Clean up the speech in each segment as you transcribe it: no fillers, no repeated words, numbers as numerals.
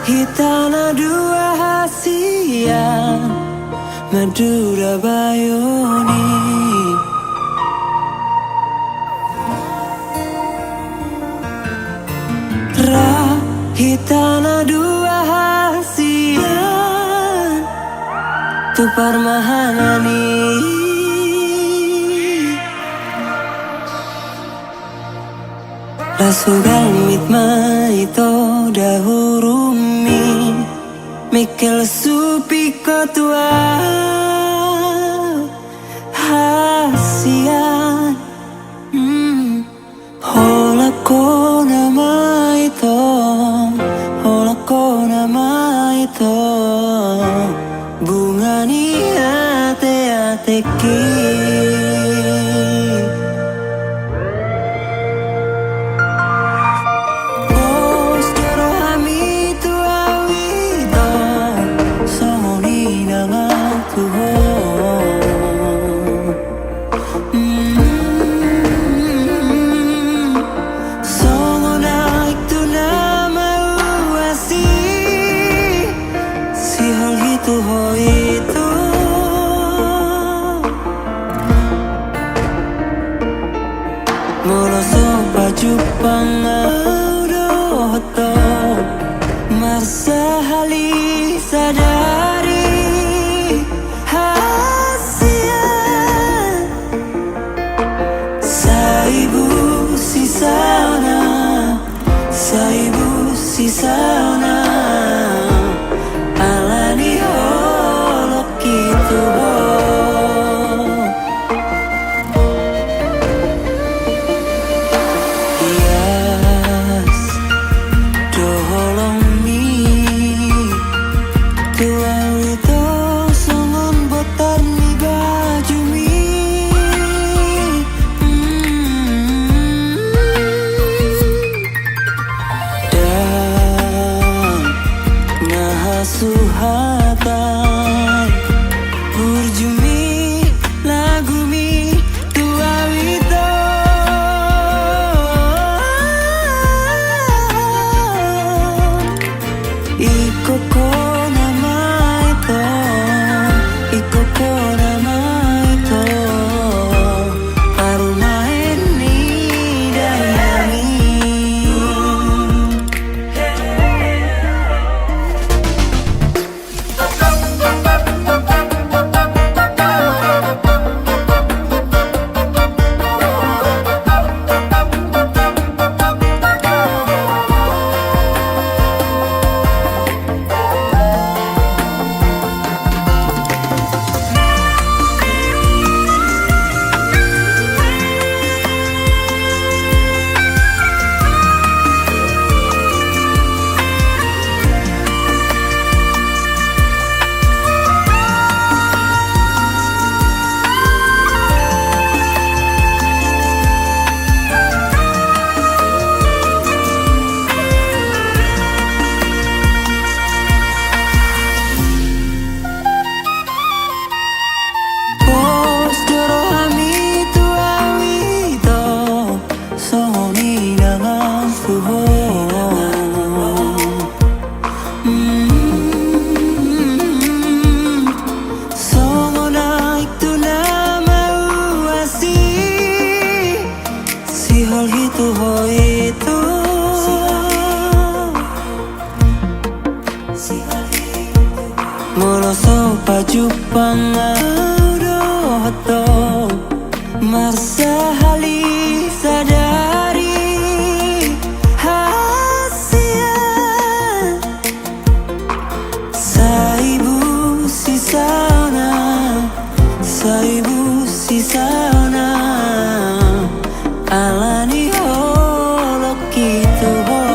Hitana dua hasian Madura Bayoni Hitana dua hasian Tu parmahanani Rasugal mitma ito dahurumi Mikel supiko tua hasian Hola ko nama ito Hola ko nama ito Bunga ni ate-ate ki Jupang audoto Marsahali sadari hasian Saibu sisana Saibu sisana Alani holok gitu Suhatan Burjumi lagumi tua wito Ikoko nama ito Ikoko nama ito Arumain ni dayami Gitu ho itu Moloso pajupang audoto Marsahali sadari hasian Saibu sisana Saibu sisana Alani holok gitu ho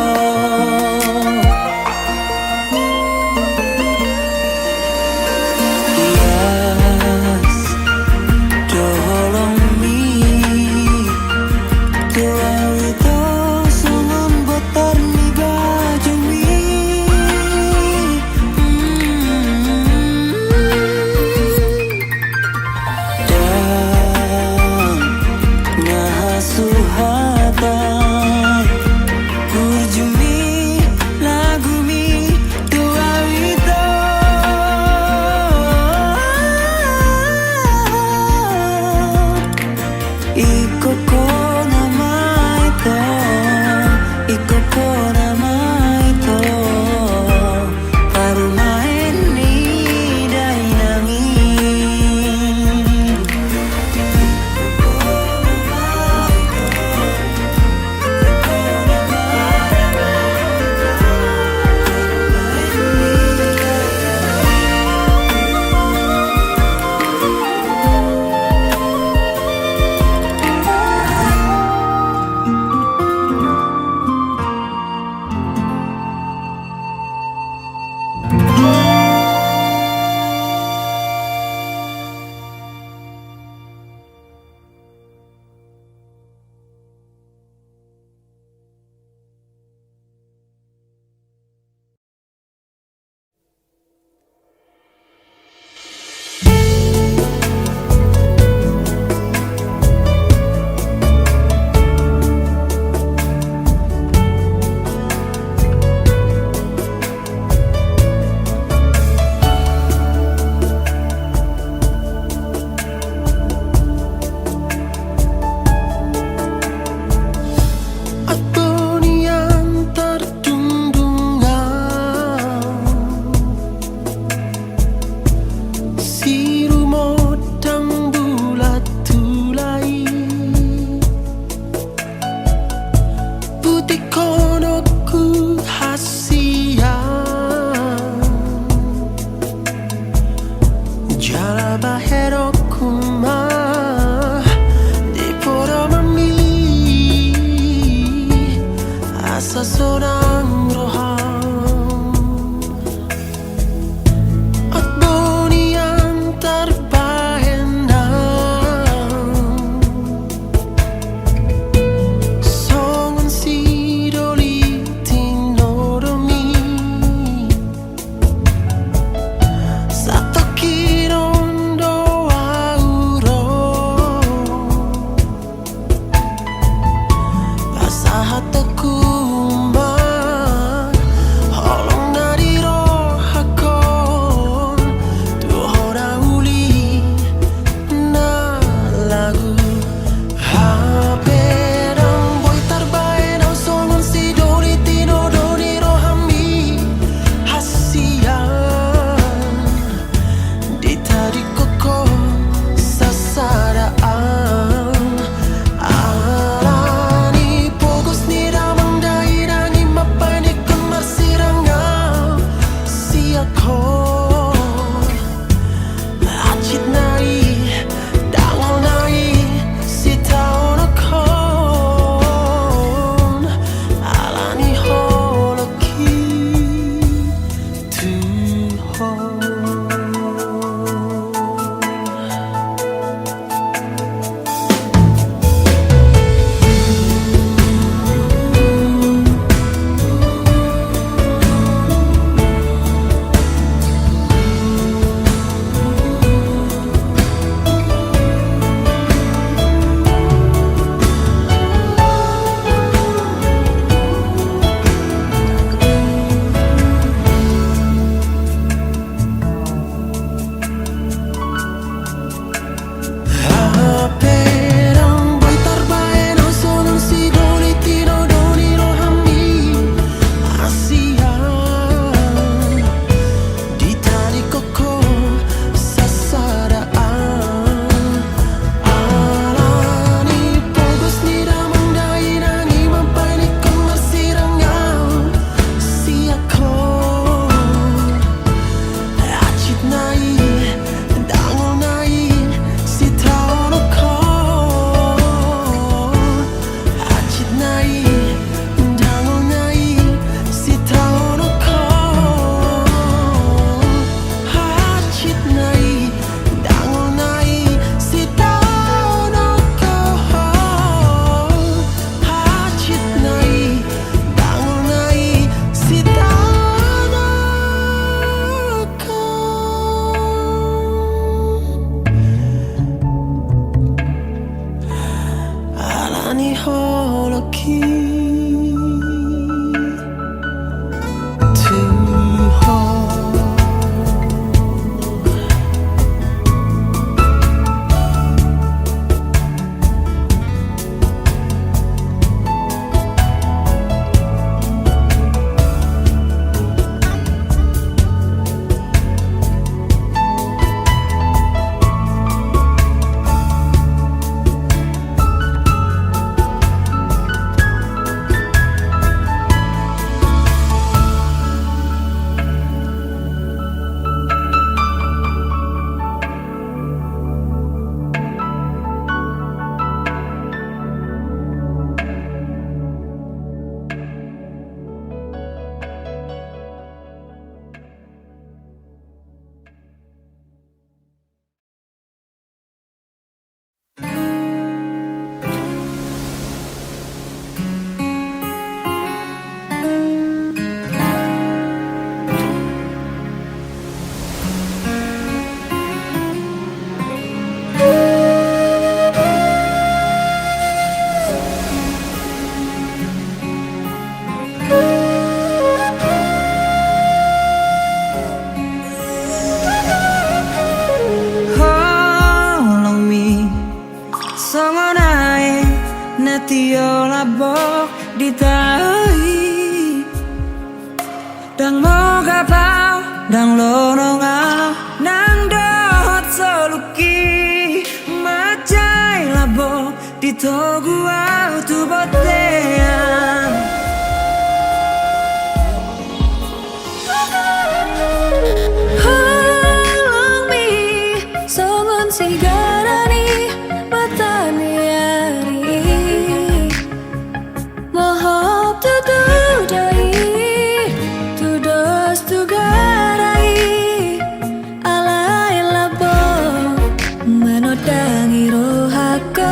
Yes Dolong mi đang mơ gặp bao đang lo nó ngao nang dohot soluki macai labo di togu tu botean halang mi songon sigarani matani ari mohop tutu dai tudos tugarai alai labo manodangi rohaka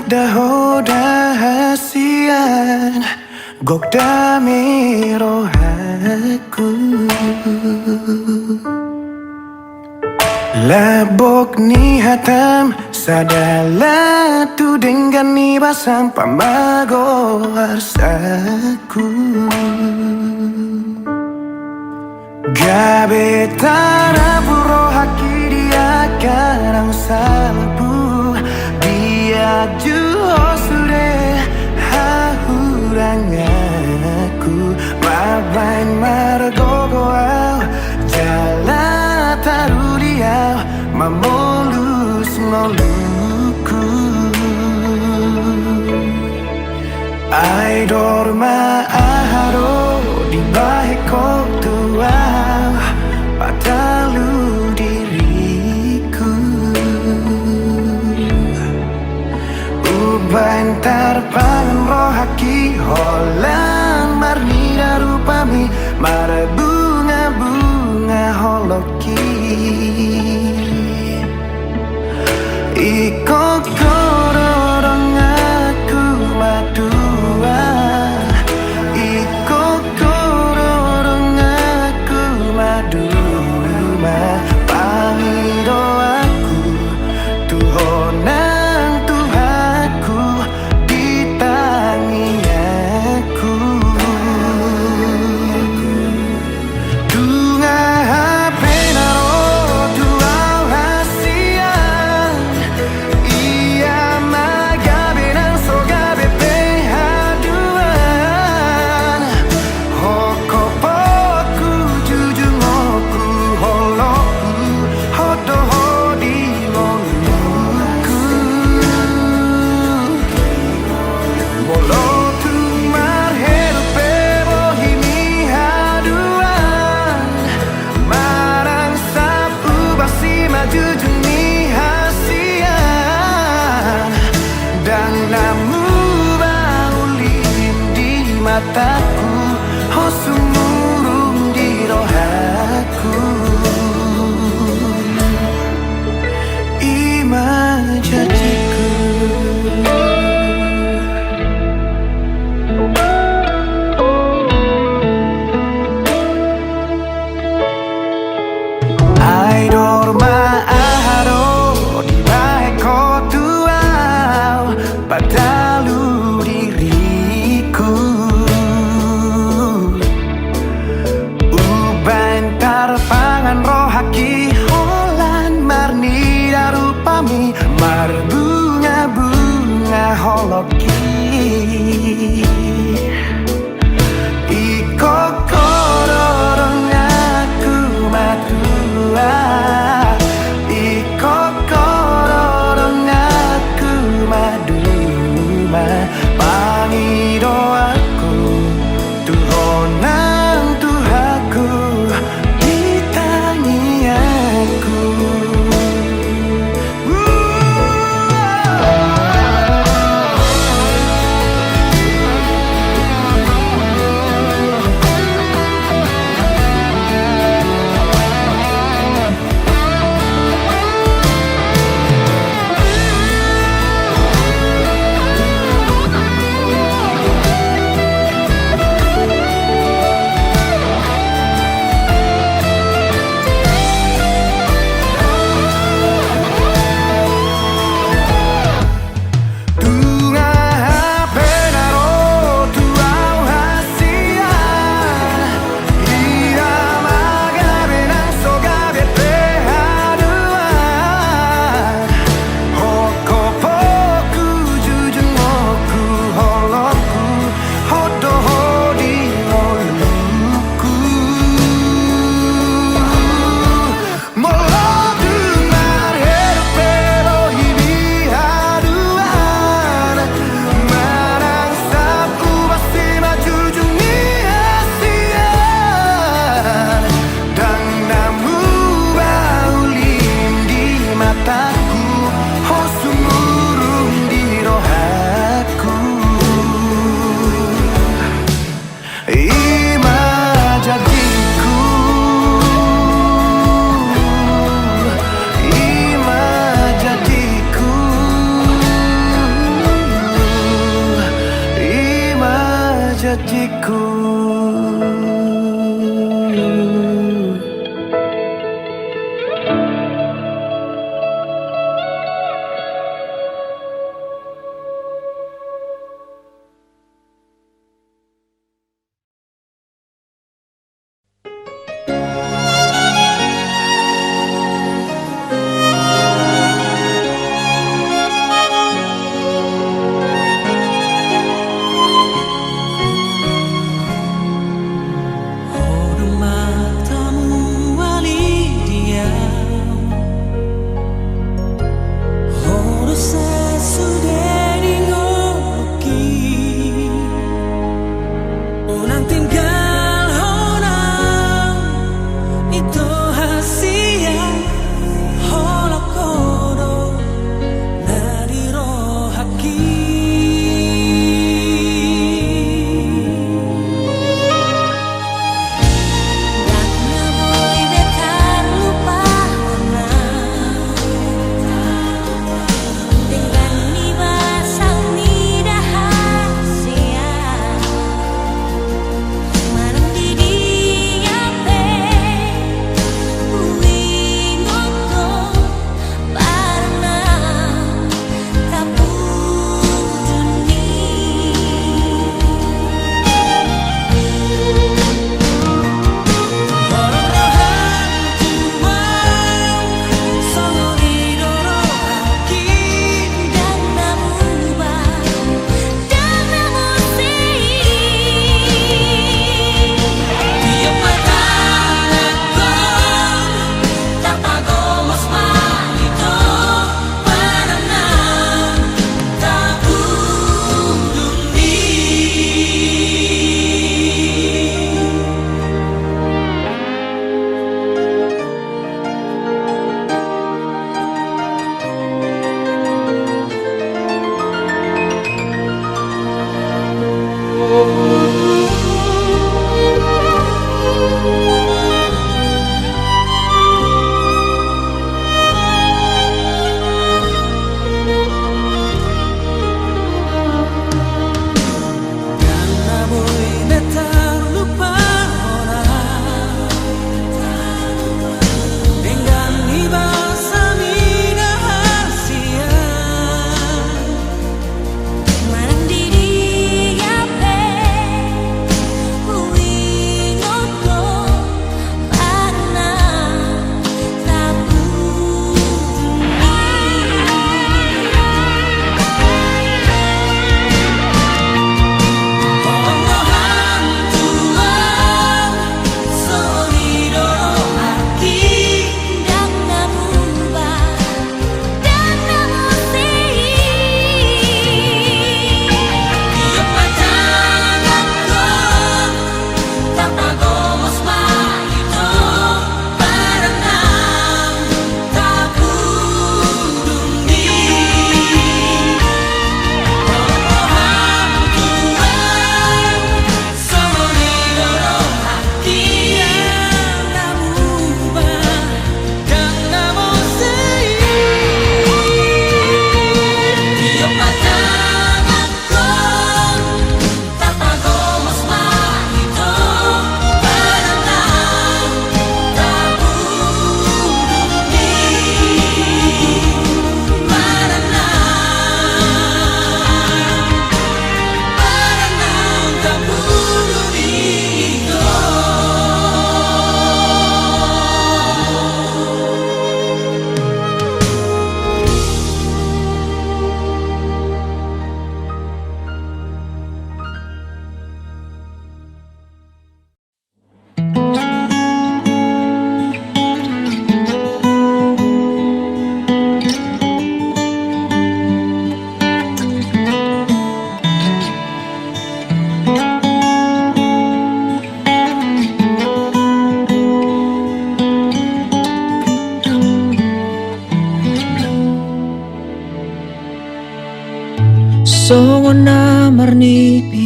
Dahoda hasian Gokda mirohan aku. Labok ni hatam sadala tu dengan ni basam pamago harsaku. Gabetana puro haki dia karang salbu dia juho sure hahurangaku mabain margogoau jala taruliau mamolus moluku ai dorma aharo di baheko tua patalu diriku ubantar pangan rohaki holan marnida rupami mara bunga-bunga holoki iko korodong aku madua iko korodong aku maduma pamido aku tuhonang tuhaku ditangi aku tunga hapenaro tuau hasian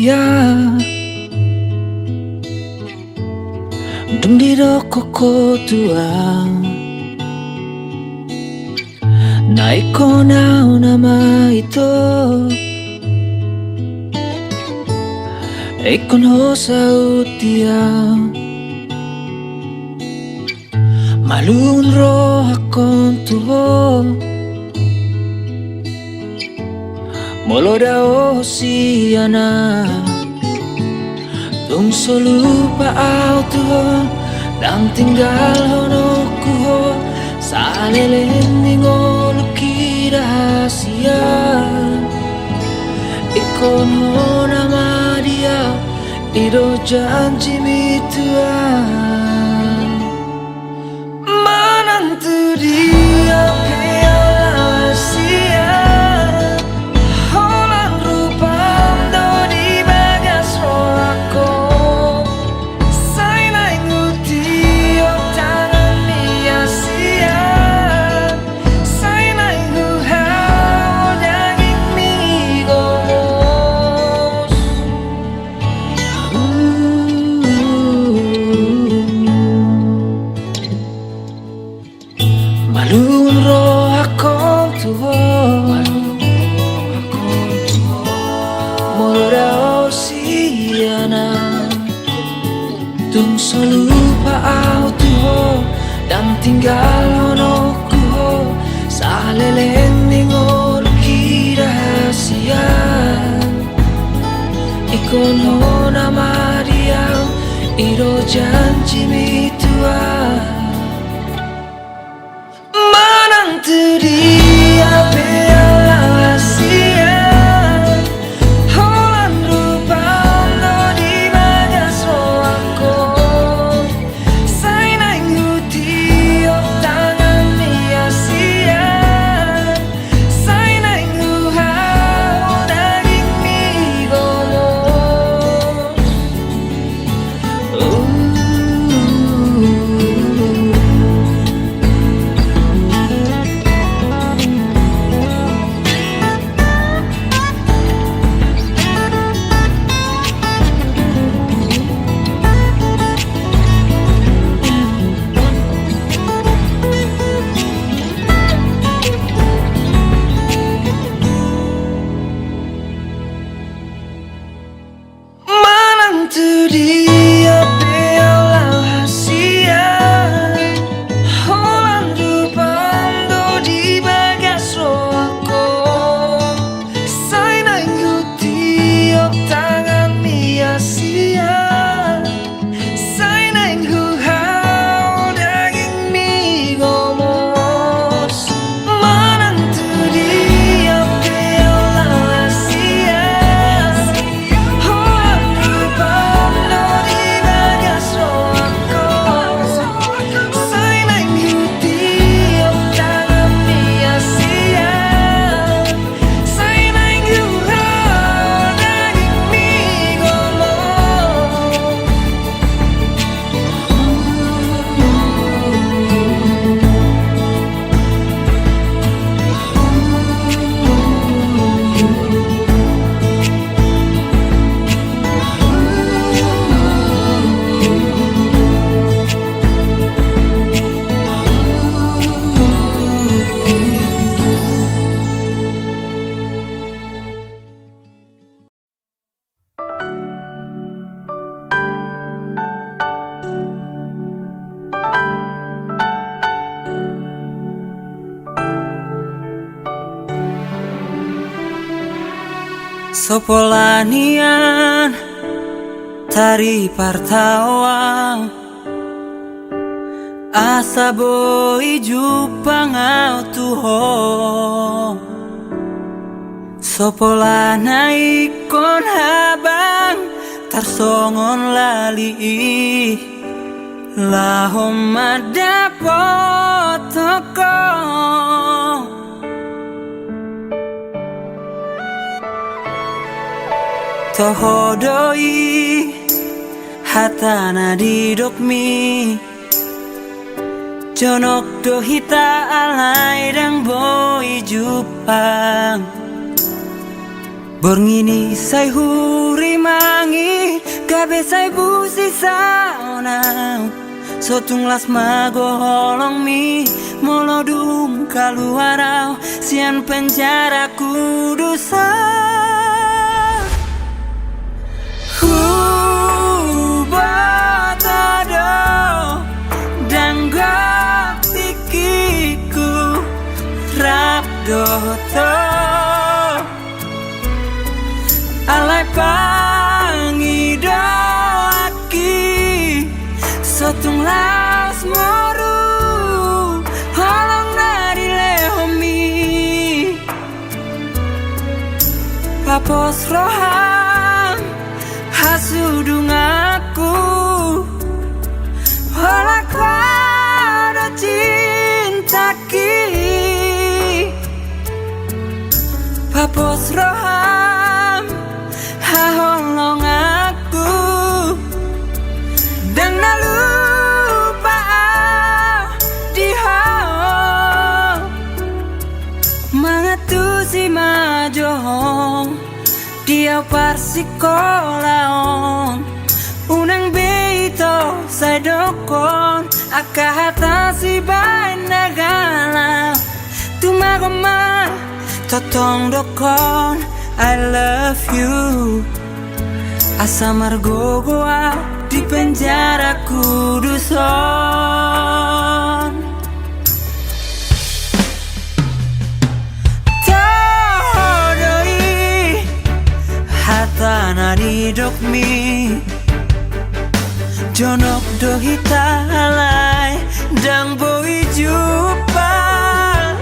dia Dung di koko tua Naiko nao nama itu Ikon ho sautia Malun roh akon tuho Molo dao siana Tung solupa au tuho Dang tinggal hono kuho Salelen ningo luki rahasia Ikon ho nama dia Ido janji mitua Manantu dia piala sia Holan rupando di bagas rolako Saina inguti o tangan mia sia Saina inguhau daging migos Malun roh akong tuho Molo dao siana Tung solupa au tuho Dan tinggal hono kuho Sa leleng ningo luki rahasia Ikon ho nama dia Ido janji mitua Manantu dia piala sia Holan rupando di bagas rolako Saina inguti o tangan mia sia Saina inguhau daging migomos Manantu dia piala sia Holan rupando di bagas rolako Saina inguti o tangan mia sia Saina inguhau daging migomos Manantu dia piala sia Holan rupando di bagas rolako Saina inguti o tangan mia sia Saina inguhau daging migomos Sopolanian tari partawa Asa boi jupang au tuho Sopolana ikon habang tarsongon lali Lahom madapot toko Tohodoi hatana didokmi Jonok dohita alai dang boi jupang Borngini sai huri mangi gabe sai busi saonau sotung las mago holong mi molodum kaluarau sian penjara kudusa batado danggak tikiku rabdoto alai pangidoaki sotung las moru halong nari lehomi papos roham hasudung aku olak pada cintaki papos roham haholong aku dan lupa diho mangatusi majohong dia parsikolaon unang beito sa dokon akahatasi bain nagala tumagoma totong dokon I love you asa margogoa di penjara kuduson Todoi hatana di dokmi jonok dohita halai dang boi jupal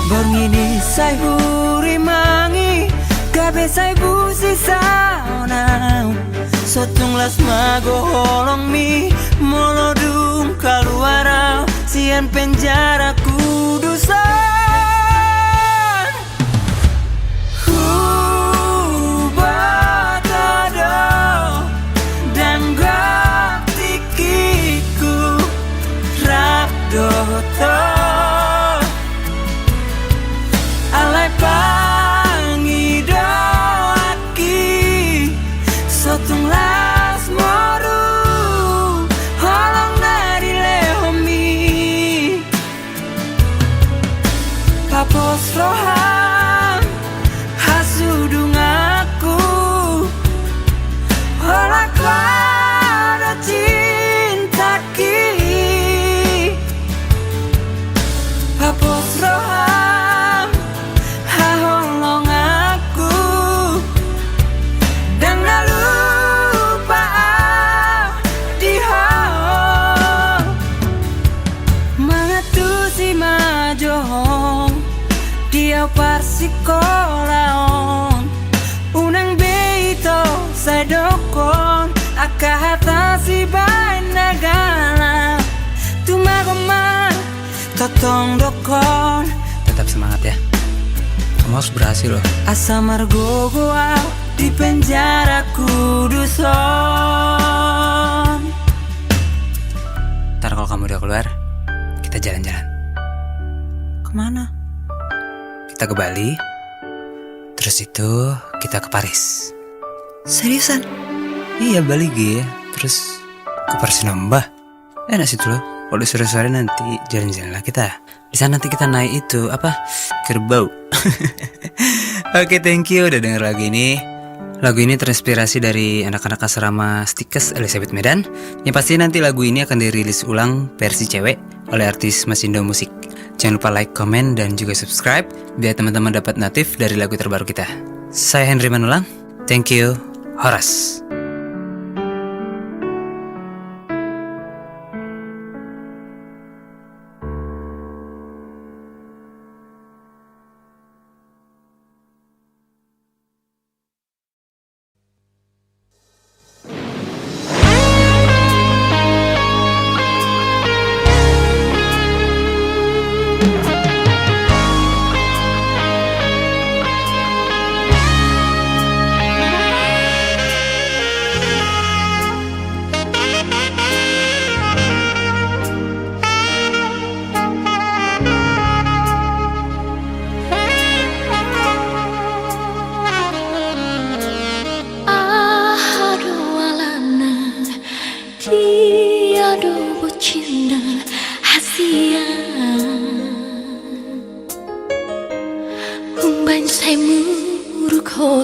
borngini sai huri mangi gabe sai busi saonau sotung las mago holong mi molodum kaluarau sian penjara kudusan batado danggak tikiku rabdoto alai pangidoaki sotung las moru holong nari lehomi papos roham hasudung aku olak pada cintaki papos roham haholong aku dan lupa diho mangatusi majohong dia parsikolaon unang beito sa dokon akahatasi bain nagala tumagoma totong dokon tetap semangat ya kamu harus berhasil loh asa margogoa di penjara kuduson ntar kalau kamu udah keluar kita jalan-jalan kemana? Kita ke Bali terus itu kita ke Paris seriusan? Iya Bali G terus ke Paris nambah enak situ loh kalau sore-sore nanti jalan-jalan lah kita di sana nanti kita naik itu apa kerbau Oke, thank you udah denger lagu ini. Lagu ini terinspirasi dari anak-anak asrama Stikes Elizabeth Medan. Yang pasti nanti lagu ini akan dirilis ulang versi cewek oleh artis Masindo Musik. Jangan lupa like, komen, dan juga subscribe biar teman-teman dapat notif dari lagu terbaru kita. Saya Henry Manulang. Thank you. Horas.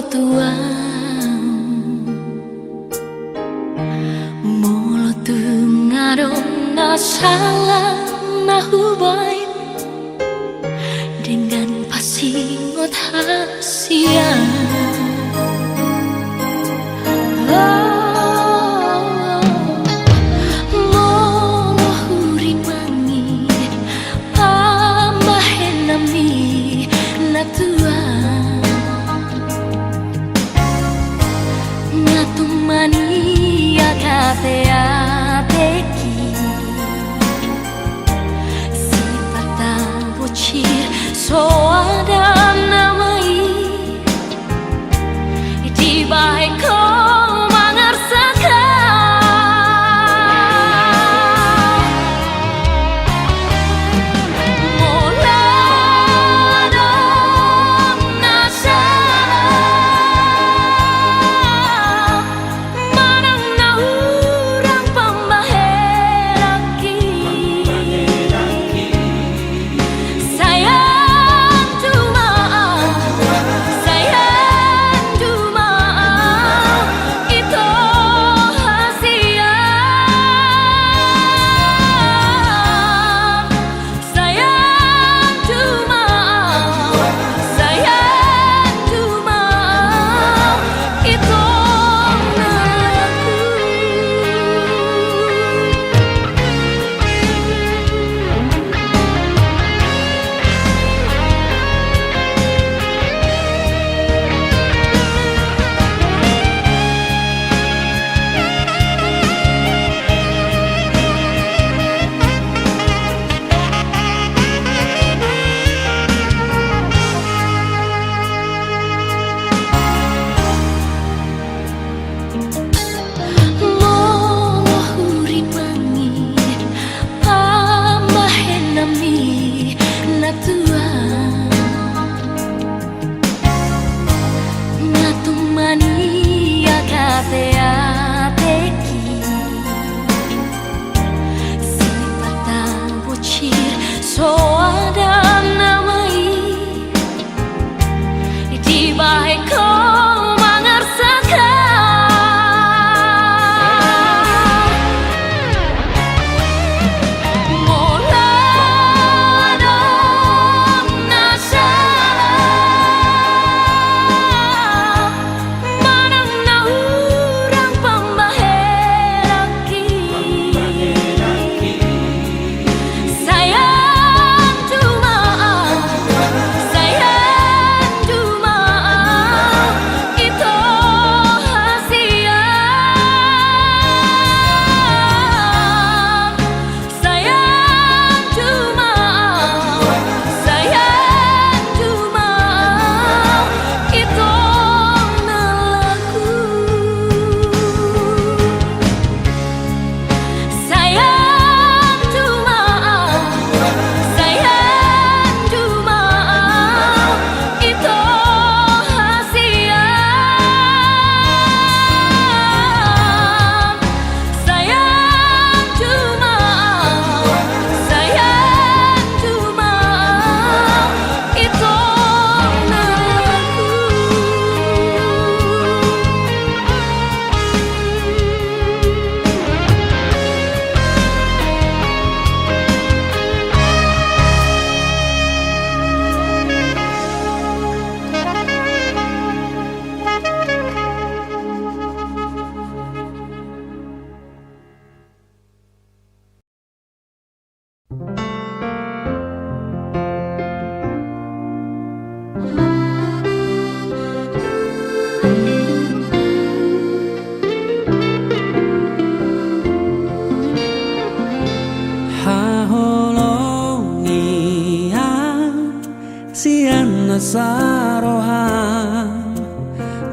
tuang Molo tengarong na salah na hubay Dengan pasingot hasian Mania kateateki Sifata bocil soada namai Di baik kau mengersakan Molada nasalah Mania kateateki Sifata bocil soada namai Di baik kau mengersakan Molada nasalah Sian saroha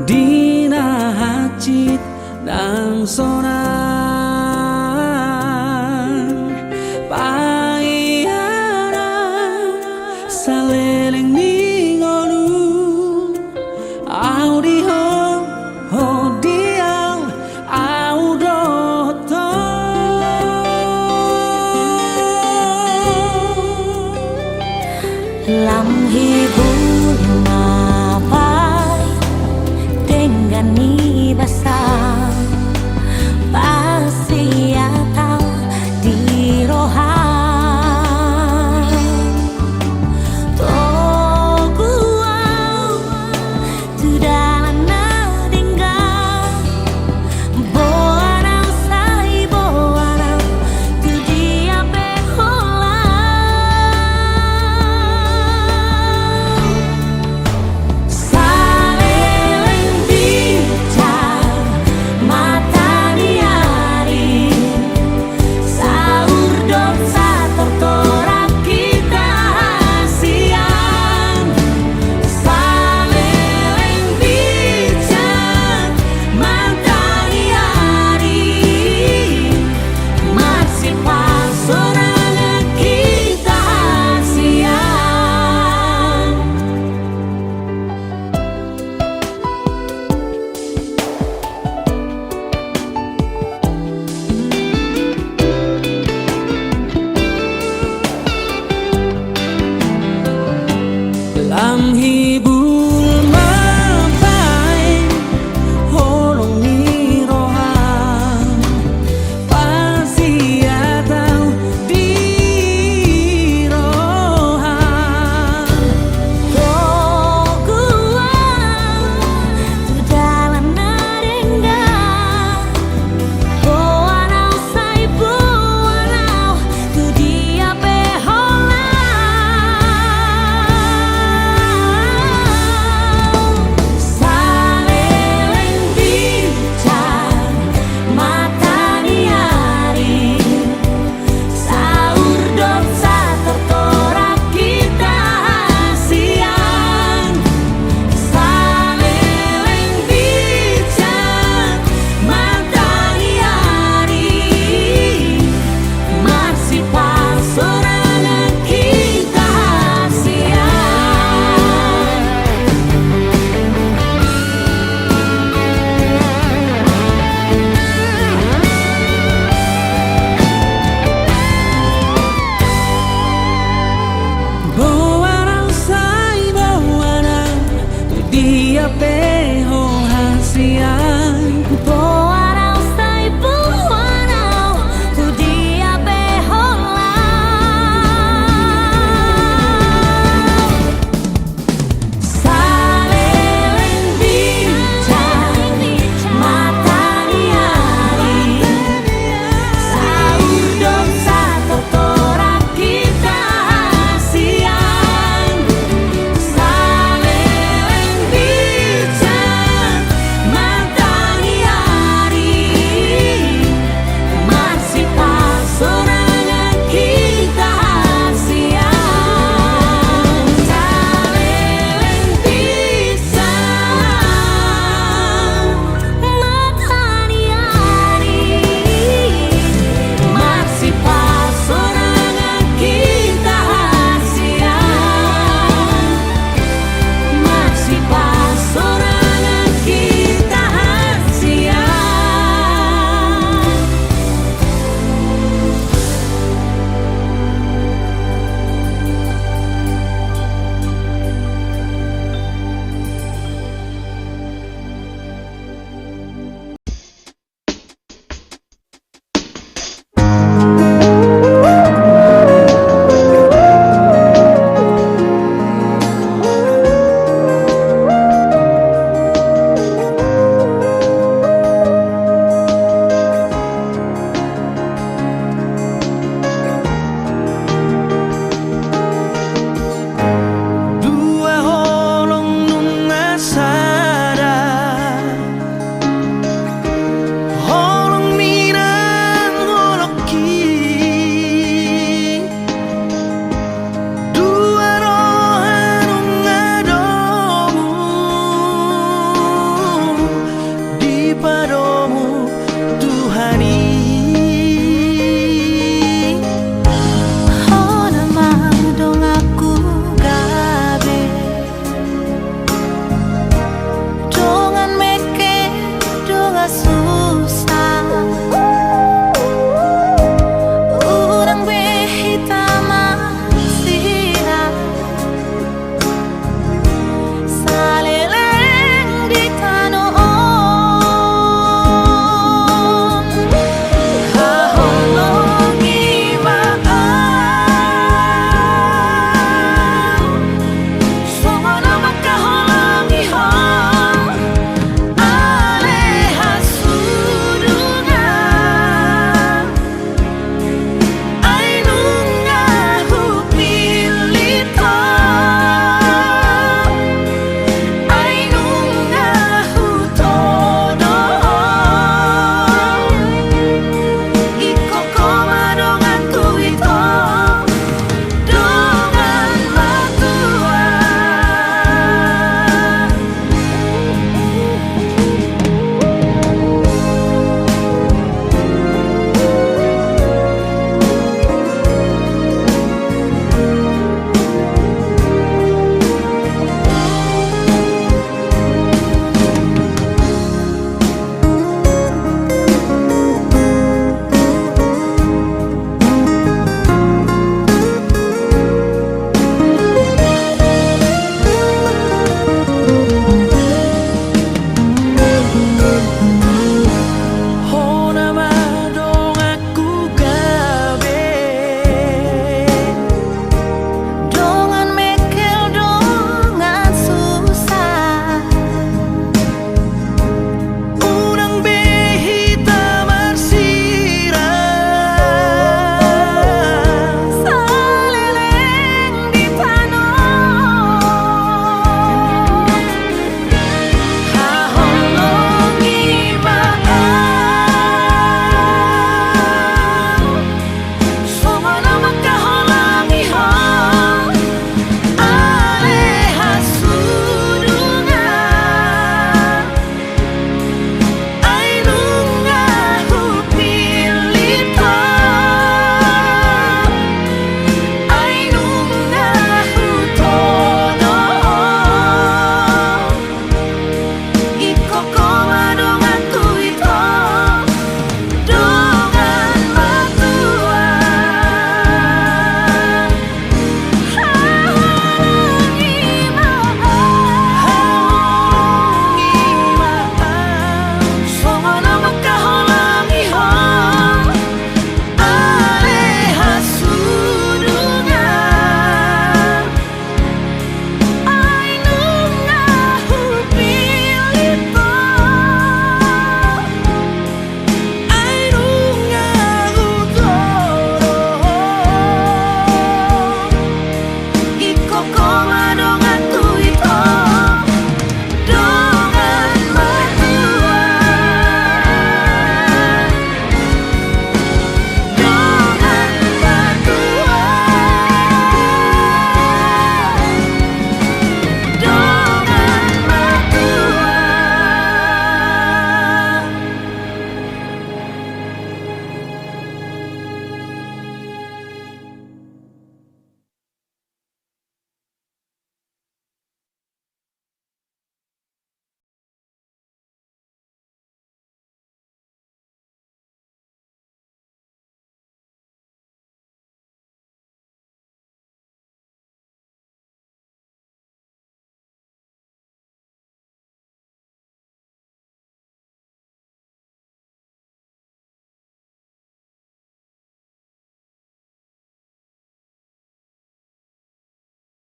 dina hacit dan sonan paiana saleleng ningonu audio hodial audoto Lam hibun mapai berani basah pasti atau di rohan toguau tidak tinggal boanang sai boanang tu dia saleleng bicar mata diari sahur dosa tertorak kita siang saleleng bicar mata diari masih pas sorangan kita siang. Dalam hiburan